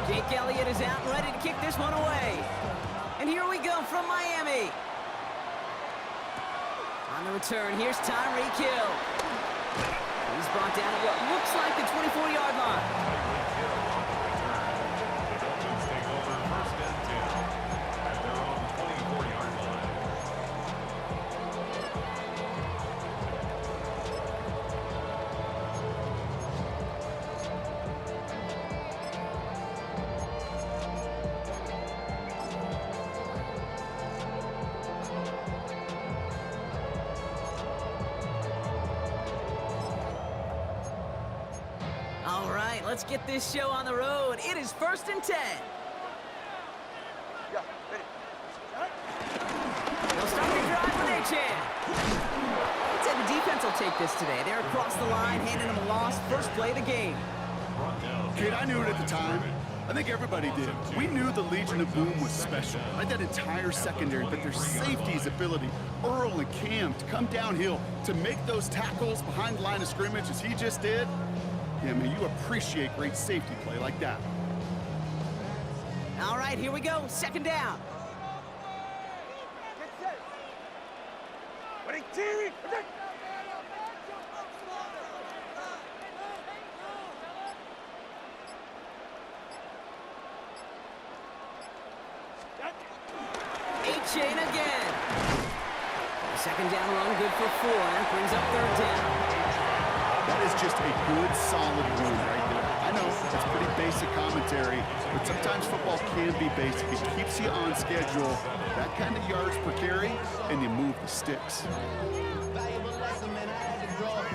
Jake Elliott is out and ready to kick this one away. And here we go from Miami. On the return, here's Tyreek Hill. He's brought down at what looks like the 24-yard line. All right, let's get this show on the road. It is 1st and 10. Yeah, ready. They'll start the drive when they can. I'd say the defense will take this today. They're across the line, handing them a loss. First play of the game. Kid, I knew it at the time. I think everybody did. We knew the Legion of Boom was special. Like that entire secondary, but their safety's ability, Earl and Cam, to come downhill, to make those tackles behind the line of scrimmage as he just did. Yeah, man, you appreciate great safety play like that. All right, here we go. 2nd down. Get set. Ready, team. A-chain again. 2nd down run, good for 4. That brings up 3rd down. That is just a good, solid run right there. I know, it's pretty basic commentary, but sometimes football can be basic. It keeps you on schedule, that kind of yards per carry, and you move the sticks. Valuable lesson, man, I had to grow up.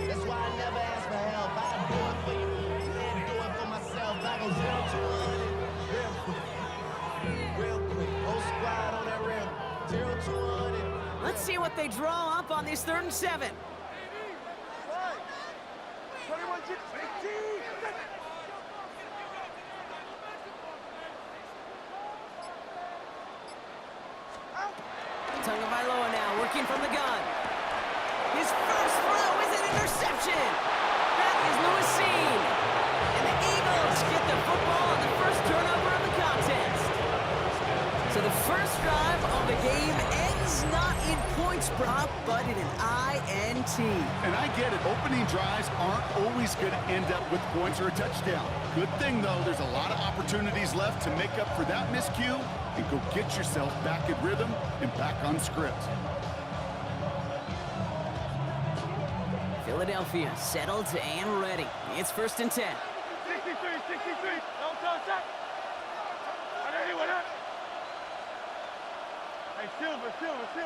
That's why I never ask for help. I do it for you, and do it for myself. I go 0 to 100, real quick. Whole squad on that rim, 0 to 100. Let's see what they draw up on this 3rd and 7. 21, 18. Tagovailoa now working from the gun. His first throw is an interception. That is Lewis Cine. And the Eagles get the football on the first turnover of the contest. So the first drive of the game ends not in points, Brock, but in an INT. And I get it, opening drives aren't always going to end up with points or a touchdown. Good thing, though, there's a lot of opportunities left to make up for that miscue and go get yourself back in rhythm and back on script. Philadelphia settled and ready. It's 1st and 10. 63, 63. Don't touch that. I know you went up. Hey, Silver. 73.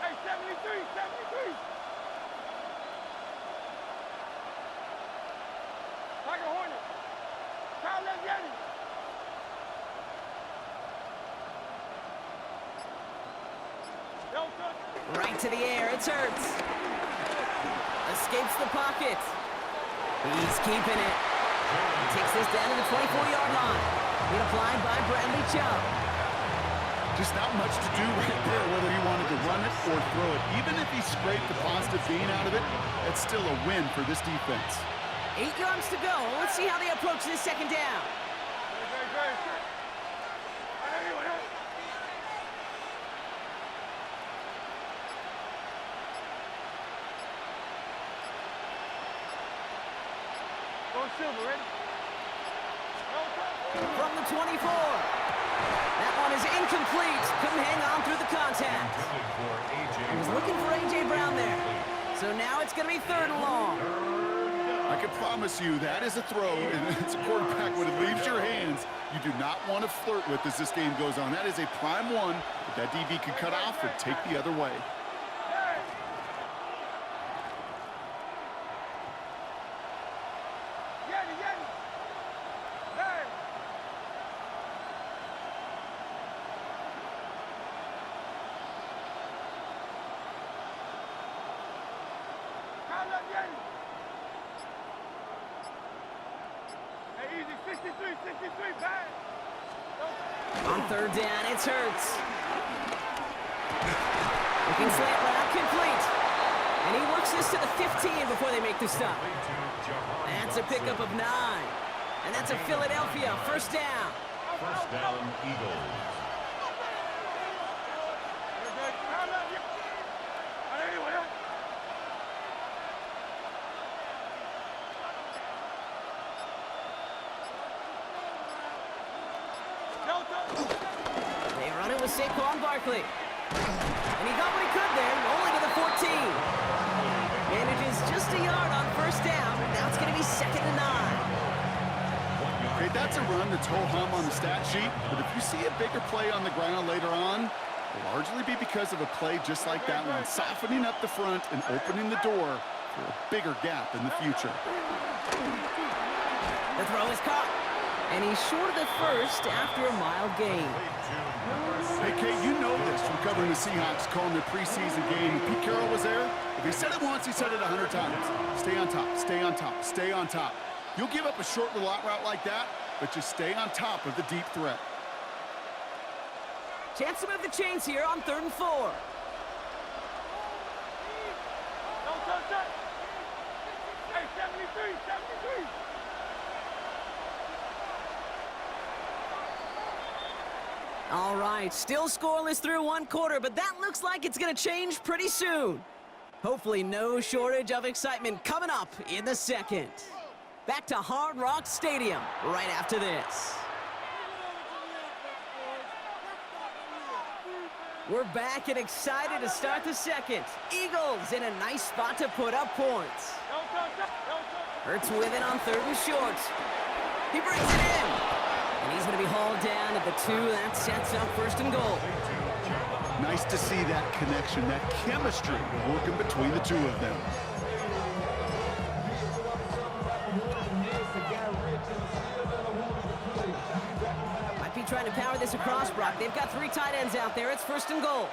Hey, 73. Tiger Hornet. Kyle Leviani. Don't touch. Right to the air, it's Hurts. Escapes the pocket. He's keeping it. He takes this down to the 24-yard line. Hit applied by Bradley Chubb. Just not much to do right there, whether he wanted to run it or throw it. Even if he scraped the positive gain out of it, it's still a win for this defense. 8 yards to go. Let's see how they approach this 2nd down. Great. I know you went up. Go Silver, ready? From the 24. That one is incomplete. Couldn't hang on through the contact. He was looking for A.J. Brown there. So now it's going to be 3rd and long. I can promise you that is a throw, and it's a quarterback when it leaves your hands, you do not want to flirt with as this game goes on. That is a prime one that DB can cut off or take the other way. On 3rd down, it's Hurts. Looking slant route complete. And he works this to the 15 before they make the stop. That's a pickup of 9. And that's a Philadelphia first down. First down, Eagles. They run it with Saquon Barkley. And he got what he could there, only to the 14. Manages just a yard on first down. Now it's going to be 2nd and 9. Okay, that's a run that's ho-hum on the stat sheet, but if you see a bigger play on the ground later on, it'll largely be because of a play just like that one, softening up the front and opening the door for a bigger gap in the future. The throw is caught. And he's short of the first after a mild gain. Hey, Kate, you know this from covering the Seahawks, calling their preseason game. Pete Carroll was there. If he said it once, he said it 100 times. Stay on top, stay on top, stay on top. You'll give up a short little out route like that, but just stay on top of the deep threat. Chance to move the chains here on 3rd and 4. Hey, 73, 73. All right, still scoreless through 1 quarter, but that looks like it's going to change pretty soon. Hopefully no shortage of excitement coming up in the second. Back to Hard Rock Stadium right after this. We're back and excited to start the second. Eagles in a nice spot to put up points. Hurts with it on 3rd and short. He brings it in. And he's going to be hauled down at the 2. That sets up 1st and goal. Nice to see that connection, that chemistry working between the two of them. Might be trying to power this across, Brock. They've got 3 tight ends out there. It's 1st and goal.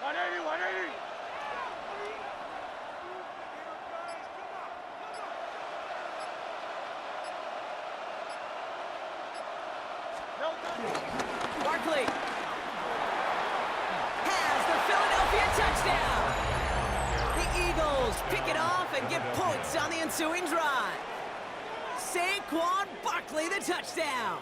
180, 180. Barkley has the Philadelphia touchdown. The Eagles pick it off and get points on the ensuing drive. Saquon Barkley, the touchdown.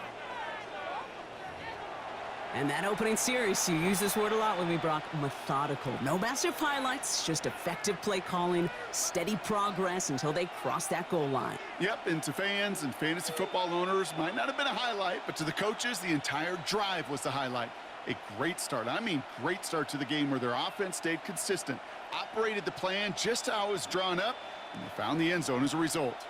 And that opening series, you use this word a lot with me, Brock, methodical. No massive highlights, just effective play calling, steady progress until they cross that goal line. Yep, and to fans and fantasy football owners, might not have been a highlight, but to the coaches, the entire drive was the highlight. A great start, I mean great start to the game where their offense stayed consistent, operated the plan just how it was drawn up, and they found the end zone as a result.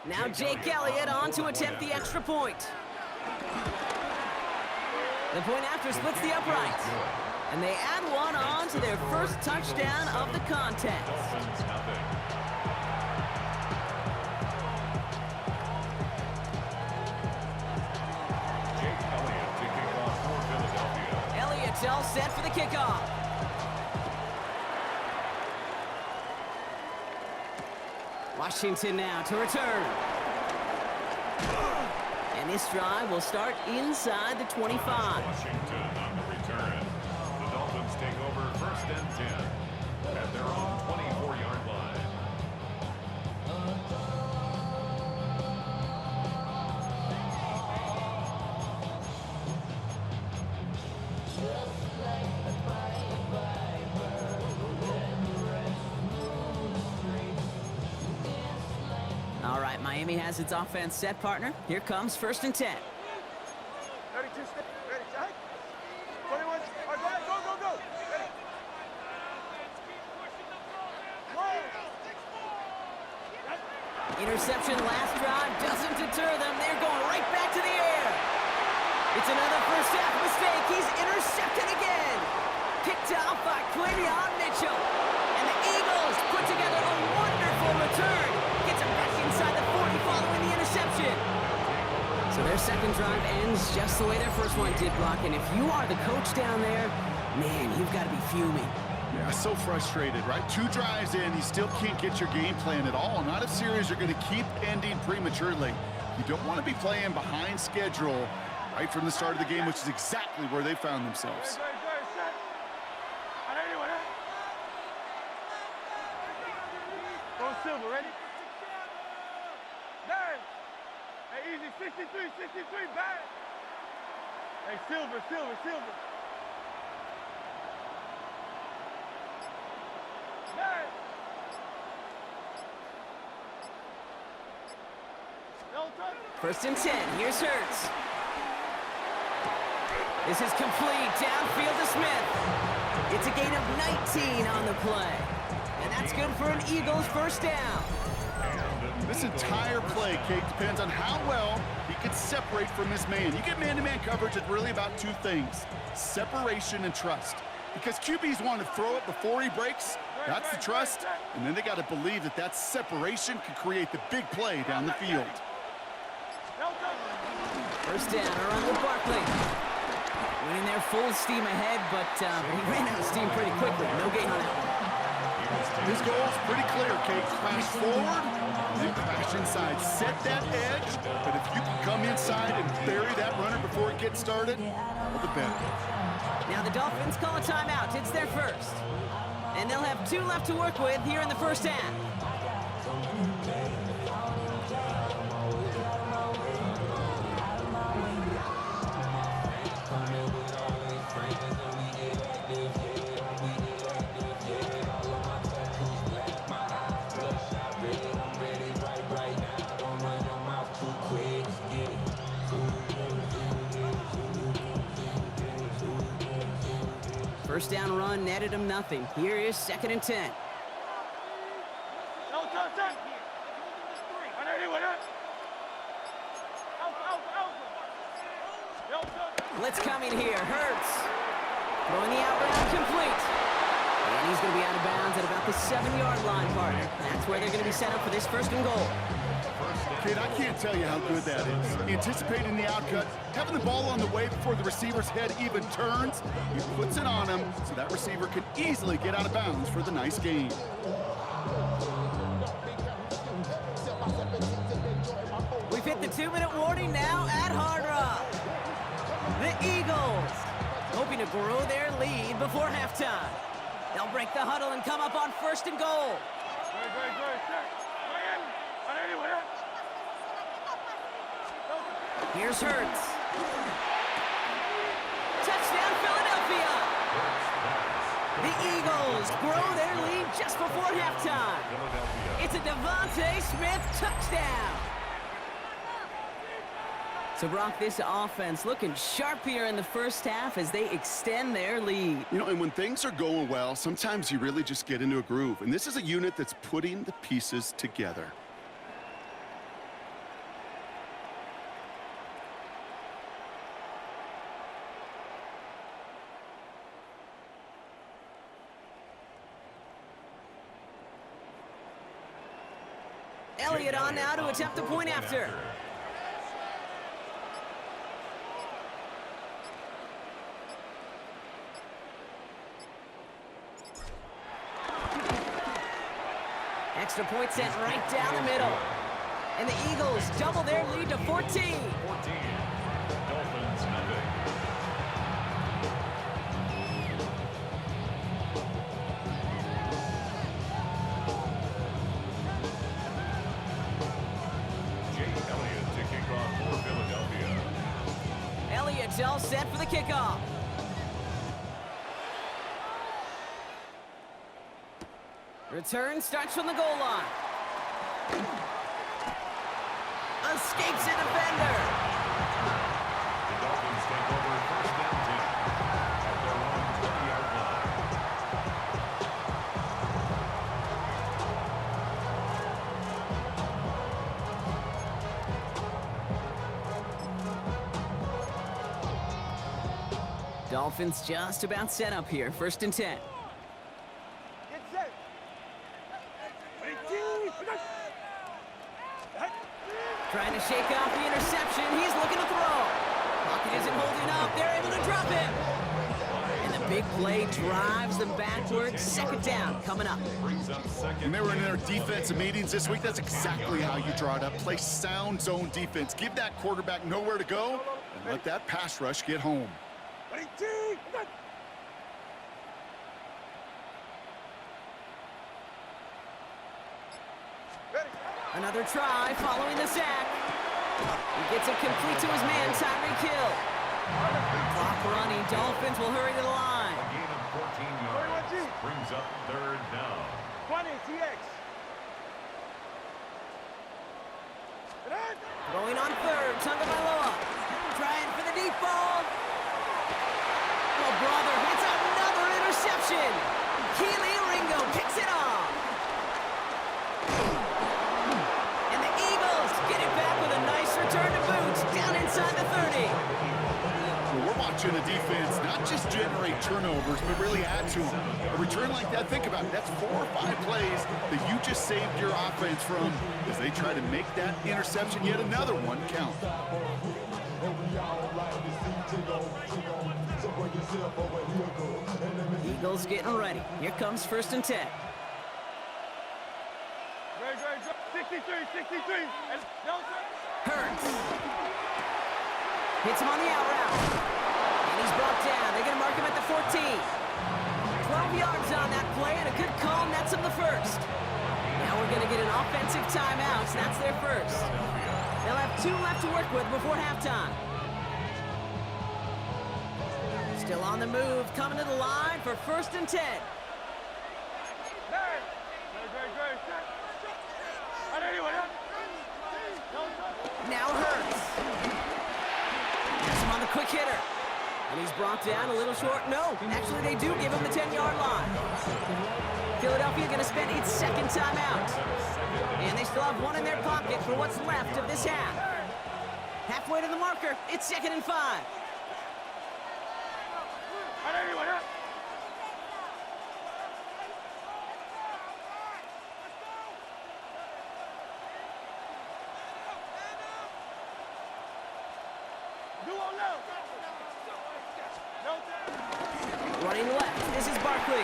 Now Jake Elliott on to attempt the extra point. The point after splits the uprights. And they add one on to their first touchdown of the contest. Jake Elliott to kick off for Philadelphia. Elliott's all set for the kickoff. Washington now to return. And this drive will start inside the 25. Washington on the return. The Dolphins take over 1st and 10 at their own 24-yard line. All right, Miami has its offense set, partner. Here comes 1st and 10. Ready, 2 step. Ready, tight. 21. All right, go, go, go. Ready. Interception last drive doesn't deter them. They're going right back to the air. It's another first half mistake. He's intercepted again. Picked off by Quinyon Mitchell. And the Eagles put together a wonderful return. Gets him back inside the 40 following the interception. So their second drive ends just the way their first one did, Brock. And if you are the coach down there, man, you've got to be fuming. Yeah, so frustrated, right? 2 drives in, you still can't get your game plan at all. Not a series you're going to keep ending prematurely. You don't want to be playing behind schedule right from the start of the game, which is exactly where they found themselves. Good, set. On anyone, huh? Go Silver, ready? 9. Hey, easy, 63, back. Hey, Silver. 9. No touch. First and 10. Here's Hurts. This is complete. Downfield to Smith. It's a gain of 19 on the play. And that's good for an Eagles first down. This entire play, Kate, depends on how well he can separate from his man. You get man-to-man coverage, it's really about two things: separation and trust. Because QBs want to throw it before he breaks, that's the trust, and then they got to believe that that separation can create the big play down the field. First down, around with Barkley. Went in there full steam ahead, but he ran out of steam pretty quickly. No gain on that one. His goal is pretty clear, Kate. Crash forward, then crash inside. Set that edge, but if you can come inside and bury that runner before it gets started, all the better. Now the Dolphins call a timeout. It's their first. And they'll have 2 left to work with here in the first half. First down run netted him nothing. Here is 2nd and 10. No touch. On anyone, huh? Blitz coming here. Hurts. Throwing the out route complete. And he's going to be out of bounds at about the 7-yard line, partner. That's where they're going to be set up for this 1st and goal. Kid, I can't tell you how good that is. Anticipating the outcut, having the ball on the way before the receiver's head even turns, he puts it on him so that receiver can easily get out of bounds for the nice gain. We've hit the 2-minute warning now at Hard Rock. The Eagles hoping to grow their lead before halftime. They'll break the huddle and come up on 1st and goal. Good. Set. On anyone, huh? Here's Hurts. Touchdown, Philadelphia! The Eagles grow their lead just before halftime. It's a Devontae Smith touchdown. So, Brock, this offense looking sharp here in the first half as they extend their lead. You know, and when things are going well, sometimes you really just get into a groove. And this is a unit that's putting the pieces together. Elliott on now to attempt the point after. Extra point sent right down the middle. And the Eagles double their lead to 14. 14. Dolphins, nothing. Jake Elliott to kick off for Philadelphia. Elliott's all set for the kickoff. Return starts from the goal line. Escapes a defender. The Dolphins take over 1st and 10 at their own 20-yard line. Dolphins just about set up here. 1st and 10. Get set. Trying to shake off the interception. He's looking to throw. Pocket isn't holding up. They're able to drop him. And the big play drives them backwards. 2nd down coming up. Brings up 2nd. When they were in their defensive meetings this week, that's exactly how you draw it up. Play sound zone defense. Give that quarterback nowhere to go, and let that pass rush get home. Ready, team. Good. Ready. Another try following the sack. He gets it complete to his man, Tyreek Hill. Clock running. Dolphins will hurry to the line. A gain of 14 yards brings up third down. 20, TX. Going on third, Tagovailoa. Trying for the deep ball. Oh, brother, hits another interception. Keely Ringo picks it off. And the Eagles get it back with a nice return to boot down inside the 30. Well, we're watching a defense not just generate turnovers, but really add to them. A return like that, think about it, that's 4 or 5 plays that you just saved your offense from as they try to make that interception, yet another one, count. Eagles getting ready. Here comes 1st and 10. Great. 63. And no, Hurts. Hits him on the out route. And he's brought down. They're going to mark him at the 14. 12 yards on that play and a good call, and that's him the first. Now we're going to get an offensive timeout, so that's their first. They'll have 2 left to work with before halftime. Still on the move, coming to the line for 1st and 10. Great. Now Hurts. Gets him on the quick hitter. And he's brought down a little short. No, actually they do give him the 10-yard line. Philadelphia going to spend its second timeout. And they still have 1 in their pocket for what's left of this half. Halfway to the marker, it's 2nd and 5. Running left, this is Barkley.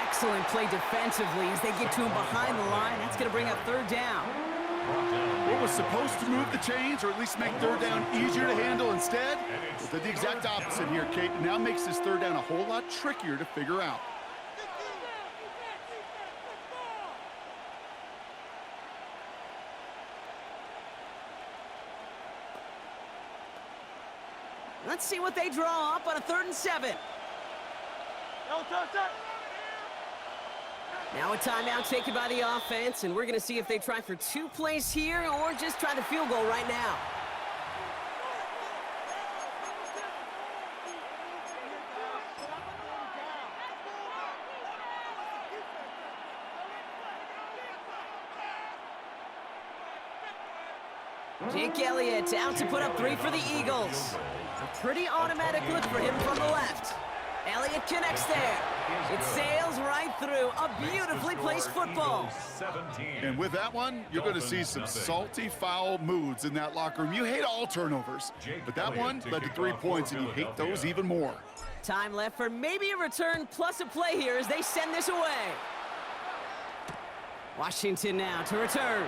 Excellent play defensively as they get to him behind the line. That's going to bring up 3rd down. What was supposed to move the chains, or at least make 3rd down easier to handle instead, well, did the exact opposite here, Kate. It now makes this 3rd down a whole lot trickier to figure out. Let's see what they draw up on a 3rd and 7. Now a timeout taken by the offense, and we're going to see if they try for 2 plays here or just try the field goal right now. Jake Elliott out to put up 3 for the Eagles. A pretty automatic look for him from the left. Elliott connects there. It sails right through. A beautifully placed football. 17. And with that one, you're going to see some salty, foul moods in that locker room. You hate all turnovers, but that one led to 3 points, and you hate those even more. Time left for maybe a return plus a play here as they send this away. Washington now to return.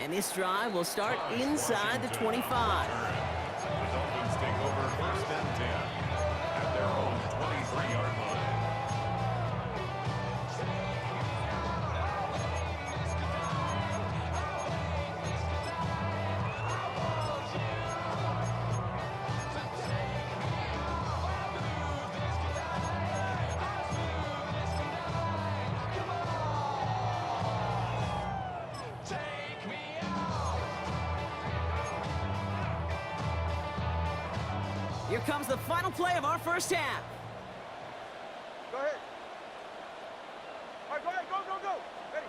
And this drive will start inside the 25. The Dolphins take over 1st and 10 at their own 23-yard line. Here comes the final play of our first half. Go ahead. All right, go ahead. Go. Ready.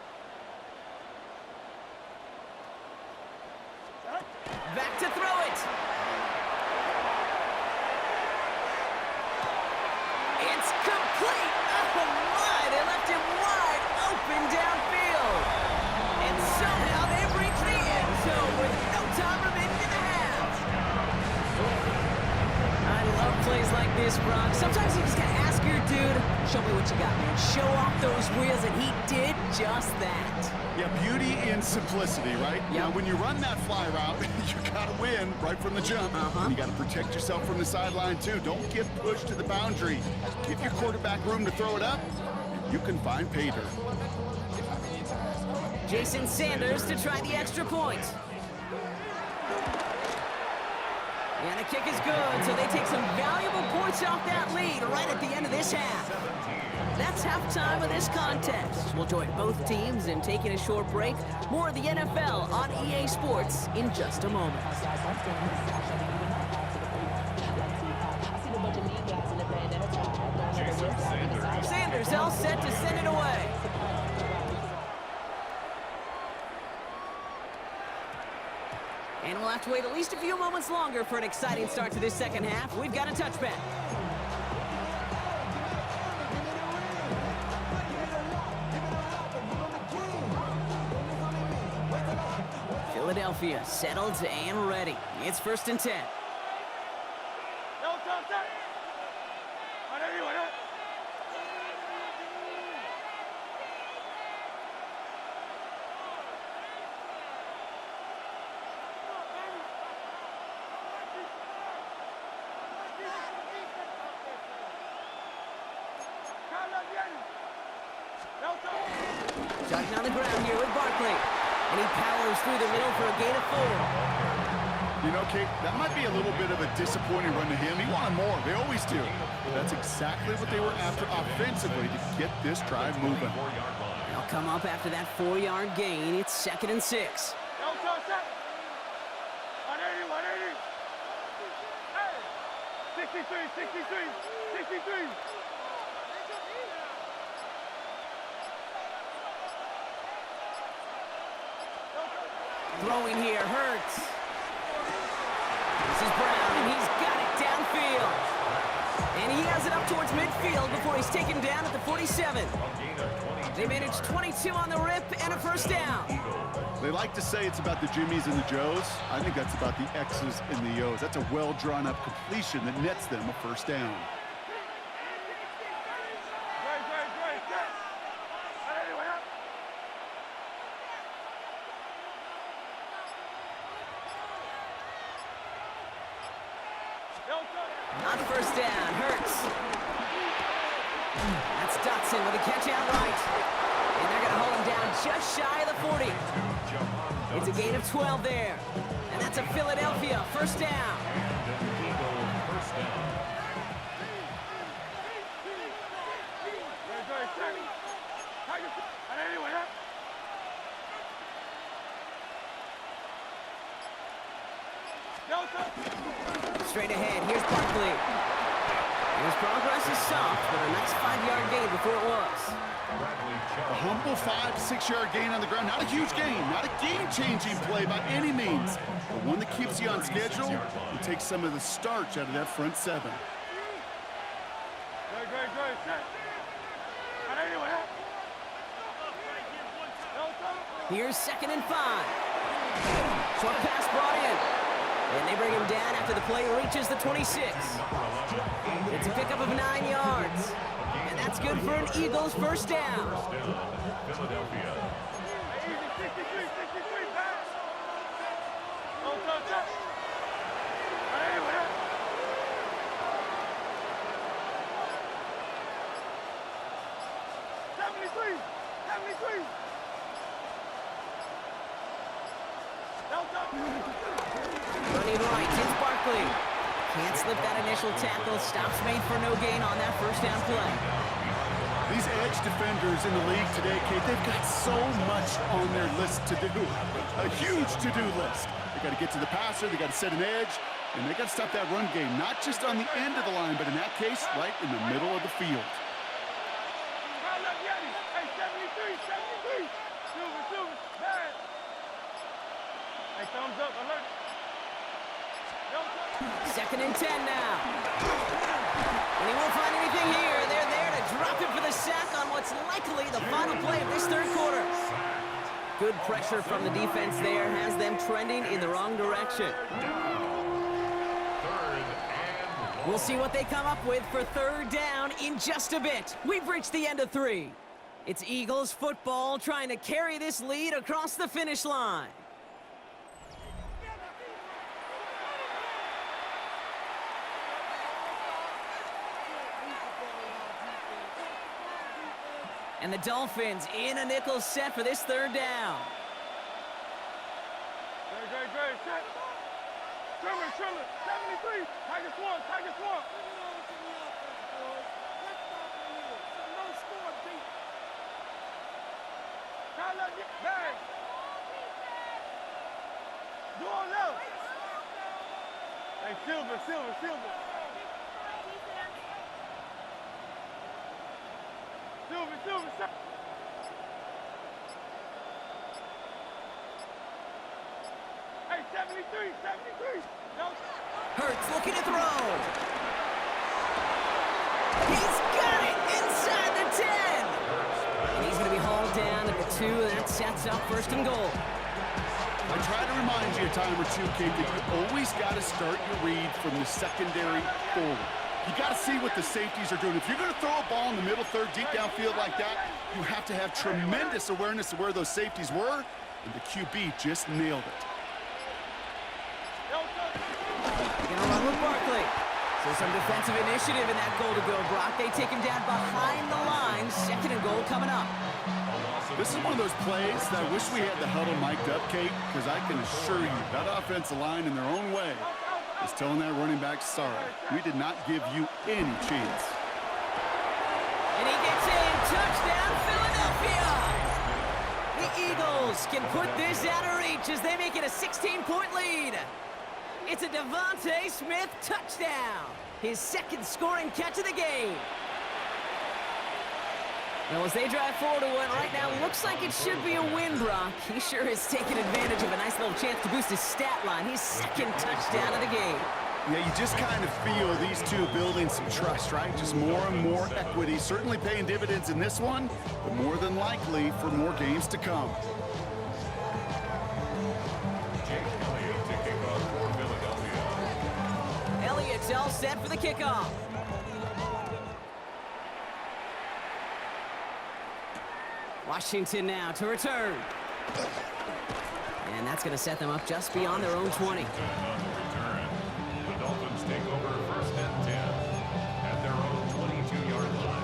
Back to throw it. It's complete. Oh, my. They left him wide open downfield. And somehow they've reached the end zone with no time remaining in the half. I love plays like this, Brock. Sometimes Show me what you got, man. Show off those wheels, and he did just that. Yeah, beauty in simplicity, right? Yep. Now, when you run that fly route, you gotta win right from the jump. And you gotta protect yourself from the sideline, too. Don't get pushed to the boundary. Give your quarterback room to throw it up, and you can find pay dirt. Jason Sanders to try the extra point. And the kick is good, so they take some valuable points off that lead right at the end of this half. That's halftime of this contest. We'll join both teams in taking a short break. More of the NFL on EA Sports in just a moment. Jason Sanders. Sanders all set to send it away. And we'll have to wait at least a few moments longer for an exciting start to this second half. We've got a touchback. Philadelphia settled and ready. It's 1st and 10. Shotgun on the ground here with Barkley. And he powers through the middle for a gain of 4. You know, Kate, that might be a little bit of a disappointing run to him. He wanted more. They always do. But that's exactly what they were after offensively to get this drive moving. They'll come up after that 4-yard gain. It's 2nd and 6. 180, 180. Hey! 63. Throwing here, Hurts. This is Brown, and he's got it downfield. And he has it up towards midfield before he's taken down at the 47. They managed 22 on the rip and a 1st down. They like to say it's about the Jimmies and the Joes. I think that's about the X's and the O's. That's a well-drawn-up completion that nets them a 1st down. On 1st down, Hurts. That's Dotson with a catch out right. And they're going to hold him down just shy of the 40. It's a gain of 12 there. And that's a Philadelphia 1st down. Straight ahead, here's Barkley. And his progress is soft, but a nice 5-yard gain before it was. A humble 5 to 6-yard gain on the ground. Not a huge gain, not a game-changing play by any means, but one that keeps you on schedule and takes some of the starch out of that front 7. Here's 2nd and 5. Short pass brought in. And they bring him down after the play reaches the 26. It's a pickup of 9 yards. And that's good for an Eagles 1st down. Philadelphia. Running right, it's Barkley. Can't slip that initial tackle. Stops made for no gain on that 1st down play. These edge defenders in the league today, Kate, they've got so much on their list to do. A huge to-do list. They got to get to the passer, they got to set an edge, and they got to stop that run game, not just on the end of the line, but in that case, right in the middle of the field. Thumbs up, alert. 2nd and 10 now. And he won't find anything here. They're there to drop him for the sack on what's likely the final play of this 3rd quarter. Good pressure from the defense there has them trending in the wrong direction. We'll see what they come up with for third down in just a bit. We've reached the end of 3. It's Eagles football trying to carry this lead across the finish line. And the Dolphins in a nickel set for this third down. Great. Set. Trimmer. 73. Tigers one. Bang. Go on left. Hey, Silver. Silver. Hey, 73. No. Hurts looking to throw. He's got it inside the 10. And he's going to be hauled down at the 2, and that sets up first and goal. I try to remind you a time or two, Kate, that you always got to start your read from the secondary forward. You got to see what the safeties are doing. If you're going to throw a ball in the middle third, deep downfield like that, you have to have tremendous awareness of where those safeties were, and the QB just nailed it. They're going to run with Barkley. So some defensive initiative in that goal to go, Brock. They take him down behind the line. Second and goal coming up. This is one of those plays that I wish we had the huddle mic'd up, Kate, because I can assure you that offensive line in their own way is telling that running back, sorry, we did not give you any chance. And he gets in. Touchdown, Philadelphia! The Eagles can put this out of reach as they make it a 16-point lead. It's a Devontae Smith touchdown. His second scoring catch of the game. Well, as they drive forward to what right now looks like it should be a win, Brock. He sure has taken advantage of a nice little chance to boost his stat line. His second touchdown of the game. Yeah, you just kind of feel these two building some trust, right? Just more and more equity. Certainly paying dividends in this one, but more than likely for more games to come. Jake Elliott to kick off for Philadelphia. Elliott's all set for the kickoff. Washington now to return. And that's going to set them up just beyond their own 20. On the return, the Dolphins take over first and 10 at their own 22-yard line.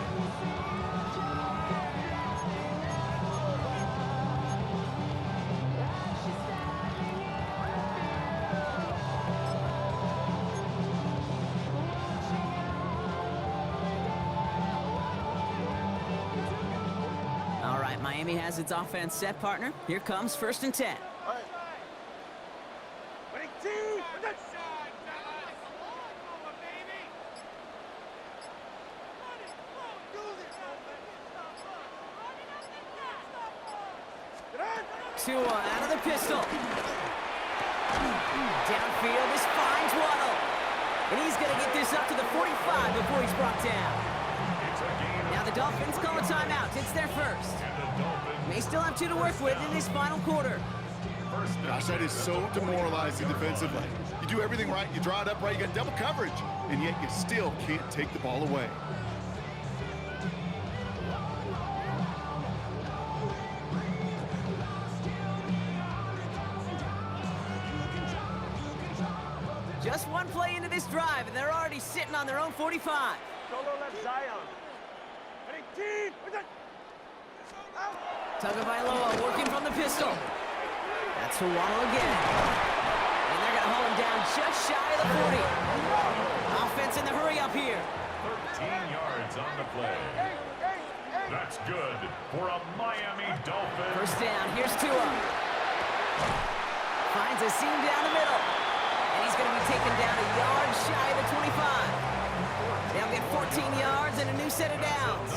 All right, Miami has its offense set, partner. Here comes first and 10. All right. 18. Tua out of the pistol. Downfield, this finds Waddle. And he's going to get this up to the 45 before he's brought down. It's a gain Now the Dolphins call a timeout. It's their first. and the Dolphins. May still have 2 to work with in this final quarter. First and Gosh, that is so demoralizing defensively. You do everything right, you draw it up right, you got double coverage, and yet you still can't take the ball away. Just one play into this drive, and they're already sitting on their own 45. Solo left Zion. 18. Tagovailoa working from the pistol. That's for Waddle again. And they're going to hold him down just shy of the 40. Offense in the hurry up here. 13 yards on the play. That's good for a Miami Dolphin. First down, here's Tua. Finds a seam down the middle. And he's going to be taken down a yard shy of the 25. They'll get 14 yards and a new set of downs.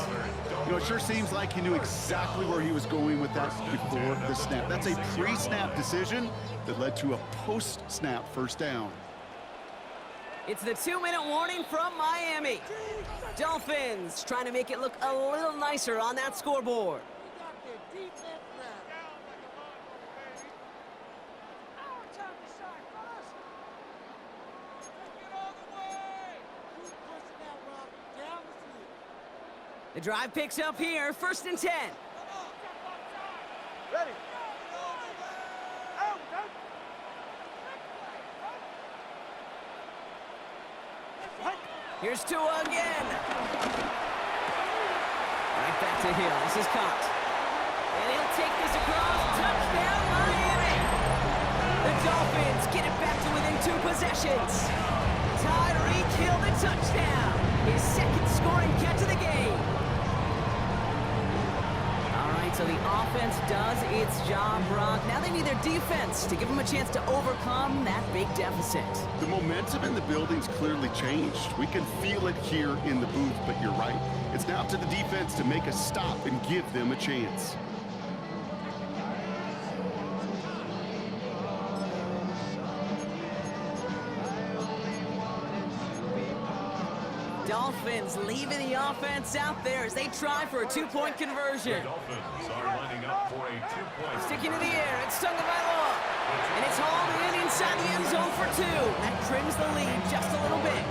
You know, it sure seems like he knew exactly where he was going with that before the snap. That's a pre-snap decision that led to a post-snap first down. It's the 2-minute warning from Miami. Dolphins trying to make it look a little nicer on that scoreboard. The drive picks up here, 1st and 10. Ready. Out, out. Here's Tua again. Right back to Hill. This is caught. And he'll take this across. Touchdown, Miami. The Dolphins get it back to within 2 possessions. Tyreek Hill the touchdown. His 2nd scoring catch of the game. All right, so the offense does its job, Brock. Now they need their defense to give them a chance to overcome that big deficit. The momentum in the building's clearly changed. We can feel it here in the booth, but you're right. It's now up to the defense to make a stop and give them a chance. Dolphins leaving the offense out there as they try for a 2-point conversion. The Dolphins are lining up for a 2-point. Sticking to the air, it's Tagovailoa. And it's hauled in inside the end zone for 2. That trims the lead just a little bit.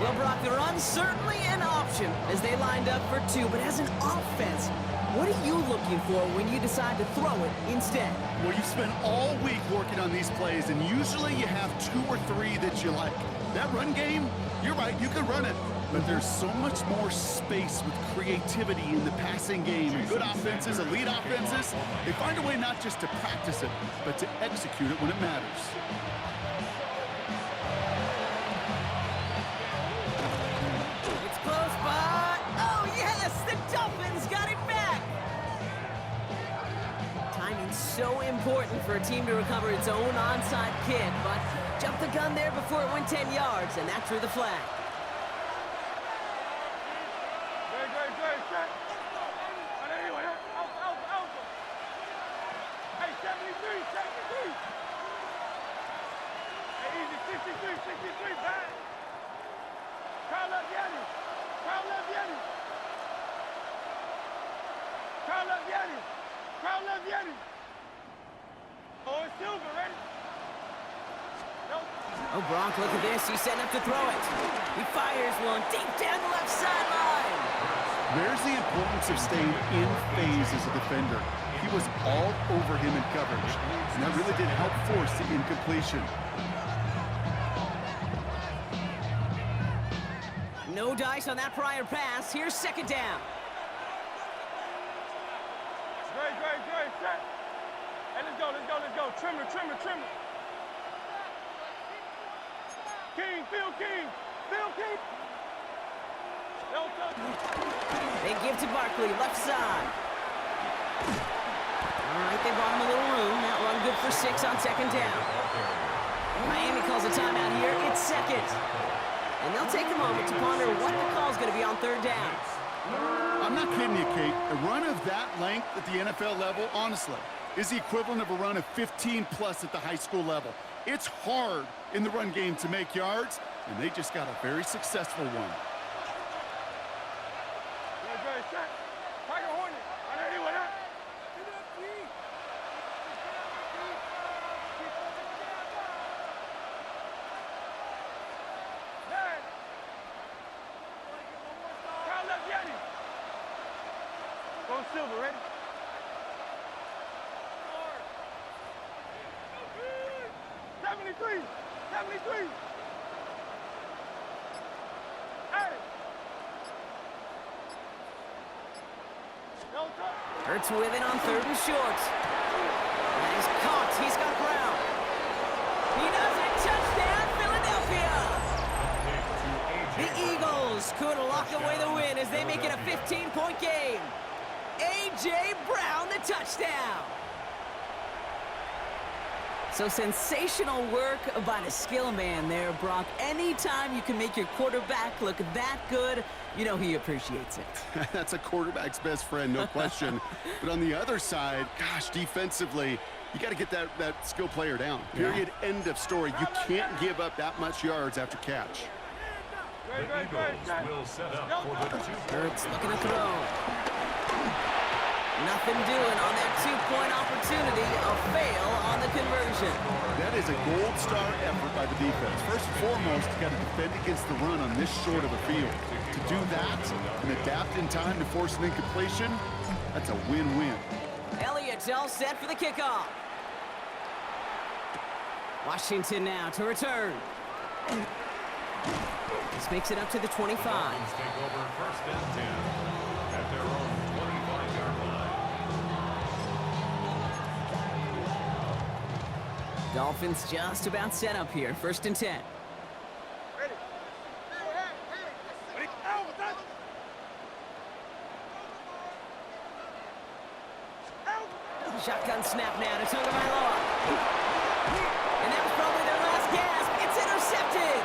Well, Brock, the run's certainly an option as they lined up for 2. But as an offense, what are you looking for when you decide to throw it instead? Well, you spend all week working on these plays, and usually you have 2 or 3 that you like. That run game, you're right, you can run it. But there's so much more space with creativity in the passing game. And good offenses, elite offenses, they find a way not just to practice it, but to execute it when it matters. It's close, but oh yes, the Dolphins got it back. Timing's so important for a team to recover its own onside kick, but jumped the gun there before it went 10 yards, and that drew the flag. Great, set. And anyway, out. Hey, 73. Hey, easy, 63, back. Carl left Yanni. Oh, it's Silver, ready? Oh, Brock, look at this. He's setting up to throw it. He fires one deep down the left sideline. There's the importance of staying in phase as a defender. He was all over him in coverage, and that really did help force the incompletion. No dice on that prior pass. Here's 2nd down. Great, set. Hey, let's go. Trimmer. Phil King. They give to Barkley, left side. All right, they bought him a little room. That run good for 6 on 2nd down. Miami calls a timeout here. It's 2nd. And they'll take a moment to ponder what the call's going to be on 3rd down. I'm not kidding you, Kate. A run of that length at the NFL level, honestly, is the equivalent of a run of 15-plus at the high school level. It's hard in the run game to make yards, and they just got a very successful one. Great, set. Tiger Hornet. And anyway, Carl left Yanni. Go Silver, ready? 73. Hey. No touch. Hurts with it on 3rd and short. And he's caught. He's got ground. He does it. Touchdown, Philadelphia. The Eagles could lock away the win as they make it a 15-point game. A.J. Brown, the touchdown. So sensational work by the skill man there, Brock. Anytime you can make your quarterback look that good, you know he appreciates it. That's a quarterback's best friend, no question. But on the other side, gosh, defensively, you got to get that skill player down. Period. Yeah. End of story. You can't give up that much yards after catch. The Eagles will set up for the 2-point. Hurts looking to throw. Nothing doing on that two-point opportunity. A fail on the conversion. That is a gold star effort by the defense. First and foremost, you got to defend against the run on this short of a field. To do that and adapt in time to force an incompletion, that's a win-win. Elliott's all set for the kickoff. Washington now to return. This makes it up to the 25. Dolphins take over first and 10 at their own 25-yard line. Dolphins just about set up here. First and 10. Ready. Ready. Out. Shotgun snap now to Tagovailoa. And that was probably their last gasp. It's intercepted.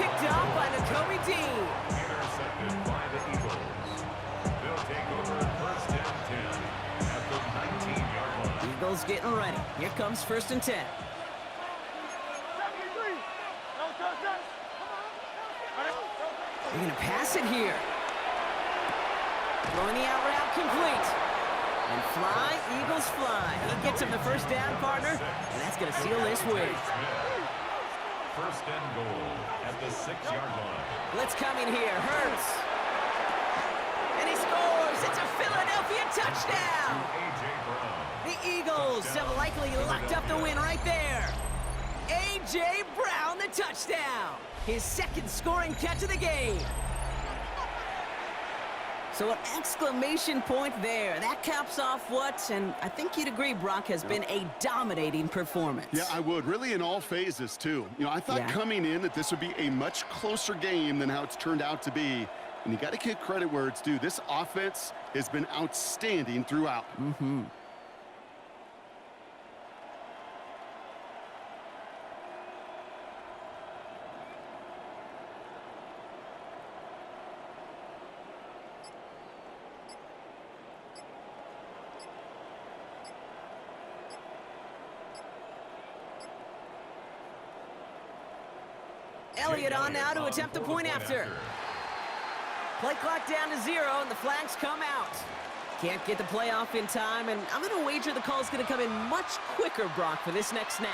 Picked off by Nakobe Dean. Intercepted by the Eagles. They'll take over first and 10 at the 19-yard line. Eagles getting ready. Here comes first and 10. 73. No touch. They're going to pass it here. Throwing the out route complete. And fly, Eagles fly. He gets him the first down, partner, and that's going to seal this win. First and goal at the 6-yard line. Blitz coming here. Hurts. And he scores. It's a Philadelphia touchdown. A.J. Brown. The Eagles have likely locked up the win right there. A.J. Brown, the touchdown. His second scoring catch of the game. So an exclamation point there. That caps off what, and I think you'd agree, Brock, has been a dominating performance. Yeah, I would. Really in all phases, too. You know, I thought coming in that this would be a much closer game than how it's turned out to be. And you got to give credit where it's due. This offense has been outstanding throughout. Mm-hmm. Elliott on now to attempt the point after. Play clock down to 0, and the flags come out. Can't get the play off in time, and I'm going to wager the call is going to come in much quicker, Brock, for this next snap.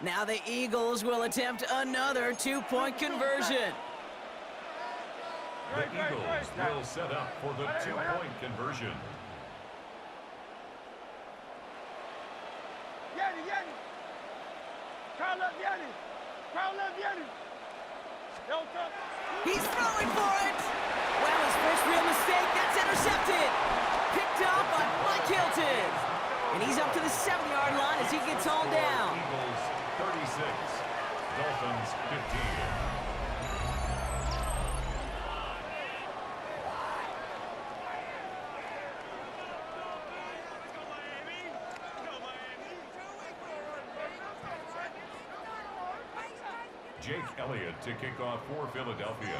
Now the Eagles will attempt another two-point conversion. The Eagles will set up for the two-point conversion. Yanni. Crowd up, Yanni. No touch. He's throwing for it. Well, his first real mistake. That's intercepted. Picked off by Mike Hilton. And he's up to the 7-yard line as he gets hauled down. Eagles 36, Dolphins 15. Jake Elliott to kick off for Philadelphia.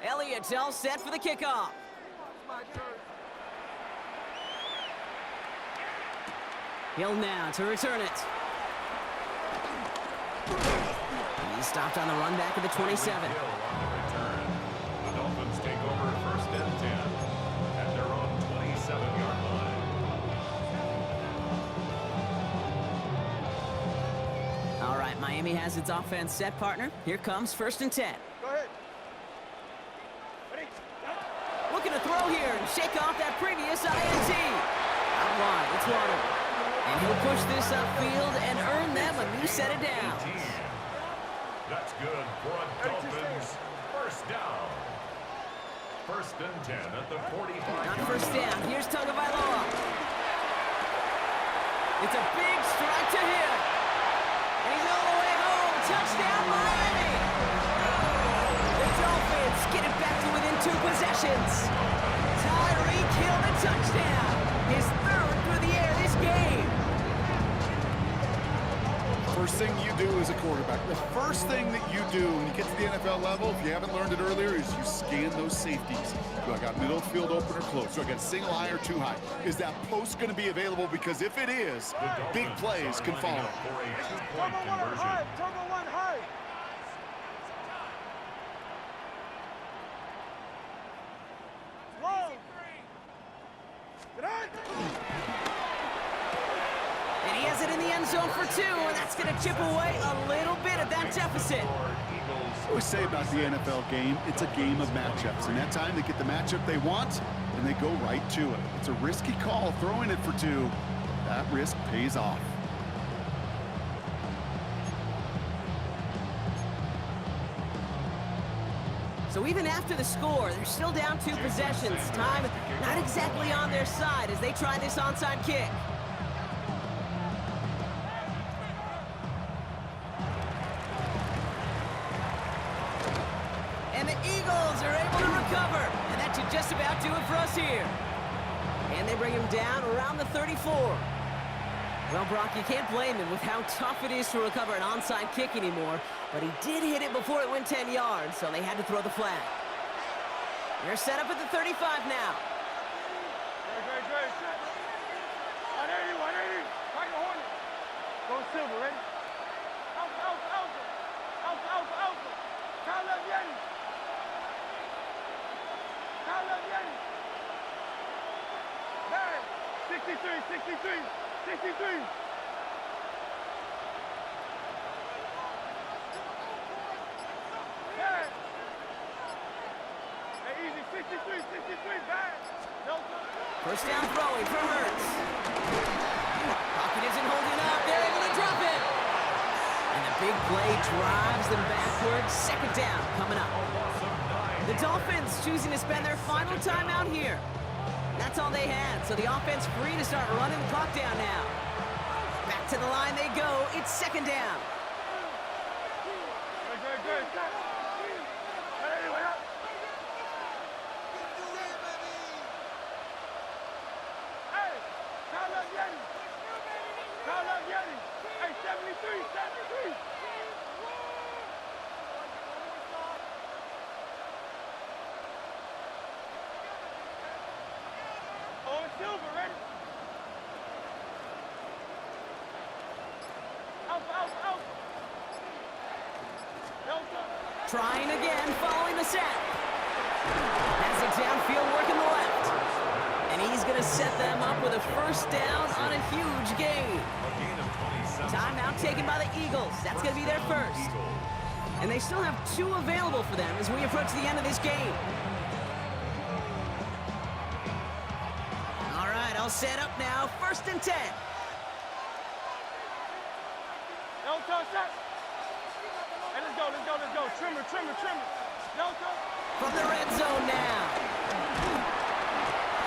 Elliott's all set for the kickoff. Hill now to return it. He's stopped on the run back of the 27. Hill on the return. The Dolphins take over first and 10 at their own 27-yard line. All right, Miami has its offense set, partner. Here comes first and 10. Go ahead. Ready. Looking to throw here and shake off that previous INT. Out wide, it's Waddle. And he'll push this upfield and earn them a new set of downs. 18. That's good for a Dolphins first down. First and 10 at the 45. On first down, here's Tagovailoa. It's a big strike to him. And he's all the way home. Touchdown, Miami. The Dolphins get it back to within 2 possessions. Tyreek Hill the touchdown. His third through the air this game. First thing you do as a quarterback. The first thing that you do when you get to the NFL level, if you haven't learned it earlier, is you scan those safeties. Do I got middle field open or close? Do I got a single high or two high? Is that post going to be available? Because if it is, big plays can follow. For a two-point Turbo one conversion. high. Turbo one high. Low. Get out. And he has it in the end zone for 2, and that's going to chip away a little bit at that deficit. I always say about the NFL game, it's a game of matchups. And that time they get the matchup they want, and they go right to it. It's a risky call throwing it for 2. That risk pays off. So even after the score, they're still down 2 possessions. Time not exactly on their side as they try this onside kick. And the Eagles are able to recover. And that should just about do it for us here. And they bring him down around the 34. Well, Brock, you can't blame him with how tough it is to recover an onside kick anymore. But he did hit it before it went 10 yards, so they had to throw the flag. They're set up at the 35 now. Great. 180, 180. Fight the Hornet. Go Silver, ready? Alpha. Kyle Yeti. Man, 63. Man. Hey, easy, 63, bad. Delta. First down throwing for Hurts. Pocket isn't holding up. They're able to drop it. And the big play drives them backwards. Second down coming up. The Dolphins choosing to spend their final timeout here. That's all they had, so the offense free to start running the clock down now. Back to the line they go. It's second down. Good. Anyway, up. Hey, Kyle Yeti. Hey, 73. Oh, Silver, ready? Alpha. Delta. Trying again, following the sack. Has it downfield, working the left. And he's going to set them up with a first down on a huge gain. A gain of 27. Timeout taken by the Eagles. That's going to be their first. And they still have 2 available for them as we approach the end of this game. All right, all set up now. First and 10. Delta, set. Hey, let's go. Trimmer. Delta. From the red zone now.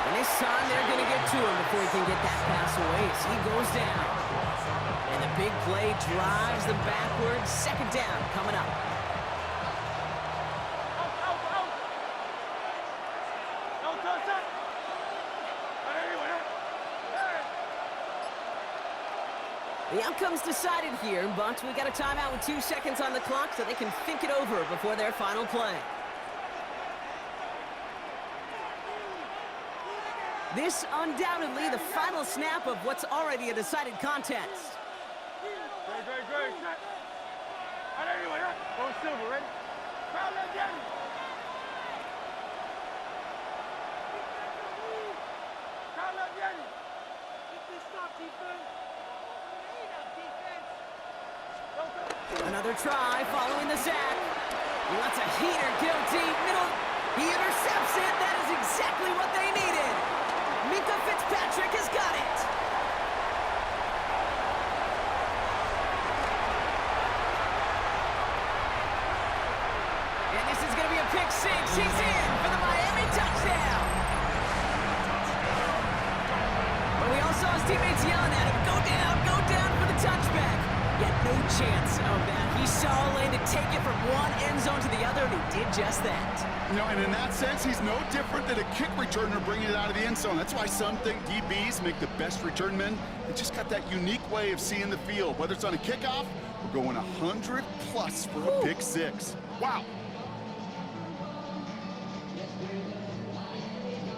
And this time they're going to get to him before he can get that pass away. So he goes down. And the big play drives them backwards. Second down coming up. Out. Delta, set. The outcome's decided here, but we got a timeout with 2 seconds on the clock so they can think it over before their final play. This undoubtedly the final snap of what's already a decided contest. Great. Set. Anyway, up. Go Silver, ready? Kyle Yeti. Another try following the sack. He lets a heater go deep middle. He intercepts it. That is exactly what they needed. Minkah Fitzpatrick has got it. And this is going to be a pick 6. He's in for the Miami touchdown. But we all saw his teammates yelling at him, go down for the touchback. Yet no chance of that. He saw a lane to take it from one end zone to the other, and he did just that. You know, and in that sense, he's no different than a kick returner bringing it out of the end zone. That's why some think DBs make the best return men. They just got that unique way of seeing the field, whether it's on a kickoff or going 100+ for a pick six. Wow.